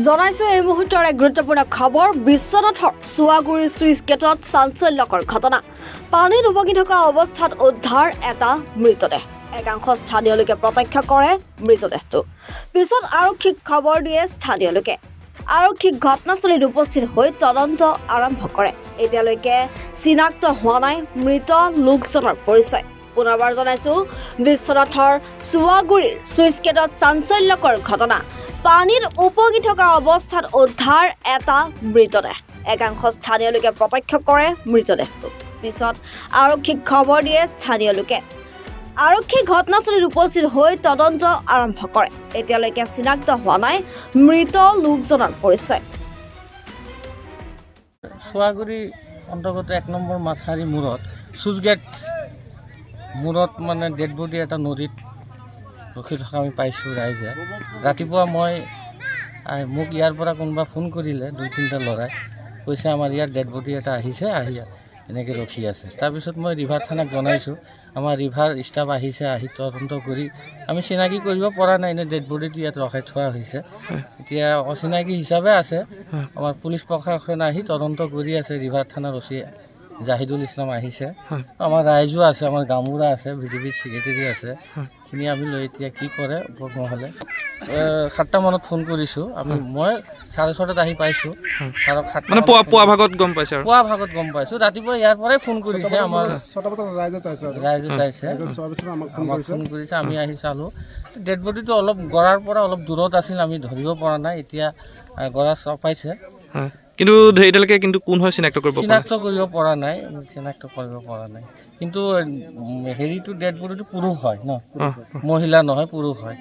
জনাইছো এই মুহূৰ্তৰ এক গুৰুত্বপূৰ্ণ খবৰ। বিশ্বনাথৰ চুৱাগুৰি চুইচ গেটত চাঞ্চল্যকৰ ঘটনা। পানীত উপঙি থকা অৱস্থাত উদ্ধাৰ এটা মৃতদেহ। একাংশ স্থানীয় লোকে প্ৰত্যক্ষ কৰে মৃতদেহটো। পিছত আৰক্ষীক খবৰ দিয়ে স্থানীয় লোকে। আৰক্ষী ঘটনাস্থলীত উপস্থিত হৈ তদন্ত আৰম্ভ কৰে। এতিয়ালৈকে চিনাক্ত হোৱা নাই মৃত লোকজনৰ পৰিচয়। পুনৰবাৰ জনাইছো বিশ্বনাথৰ চুৱাগুৰিৰ চুইচ গেটত চাঞ্চল্যকৰ ঘটনা। পানীত উপঙি থকা অৱস্থাত উদ্ধাৰ এটা মৃতদেহ। একাংশ স্থানীয় লোকে প্ৰত্যক্ষ কৰে মৃতদেহটো। পিছত আৰক্ষীক খবৰ দিয়ে স্থানীয় লোকে। আৰক্ষী ঘটনাস্থলীত উপস্থিত হৈ তদন্ত আৰম্ভ কৰে। এতিয়ালৈকে চিনাক্ত হোৱা নাই মৃত লোকজনৰ পৰিচয়। চুৱাগুৰি অন্তৰ্গত 1 নম্বৰ মাথাউৰি মূৰত চুইচগেট মূৰত মানে ডেড বডি এটা নদীত ৰখি থকা আমি পাইছোঁ ৰাইজে। ৰাতিপুৱা মোক ইয়াৰ পৰা কোনোবা ফোন কৰিলে, 2-3টা ল'ৰাই কৈছে আমাৰ ইয়াত ডেড বডি এটা আহিছে, আহি এনেকৈ ৰখি আছে। তাৰপিছত মই ৰিভাৰ থানাক জনাইছোঁ। আমাৰ ৰিভাৰ ষ্টাফ আহিছে, আহি তদন্ত কৰি আমি চিনাকি কৰিব পৰা নাই, এনে ডেড বডিটো ইয়াত ৰখাই থোৱা হৈছে। এতিয়া অচিনাকি হিচাপে আছে। আমাৰ পুলিচ প্ৰশাসন আহি তদন্ত কৰি আছে। ৰিভাৰ থানাৰ অচি জাহিদুল ইছলাম আহিছে, আমাৰ ৰাইজো আছে, আমাৰ গামোৰা আছে, ভিডিপি ছেক্ৰেটাৰী আছে। সেইখিনি আমি লৈ এতিয়া কি কৰে নহ'লে 7টা মানত ফোন কৰিছোঁ। মই 6:30 আহি পাইছোঁ। মানে পুৱা ভাগত গম পাইছে আৰু পুৱা ভাগত গম পাইছোঁ। ৰাতিপুৱা ইয়াৰ পৰাই ফোন কৰিছে, আমাৰ ৰাইজে চাইছে, আমাক ফোন কৰিছে। আমি আহি চালোঁ। ডেড বডিটো অলপ গড়াৰ পৰা অলপ দূৰত আছিল, আমি ধৰিব পৰা নাই। এতিয়া গড়া চপাইছে, কিন্তু এতিয়ালৈকে কিন্তু কোন হয় চিনাক্ত কৰিব পৰা নাই। কিন্তু হেৰিটো ডেড বডিটো পুৰুষ হয় ন, মহিলা নহয়, পুৰুষ হয়।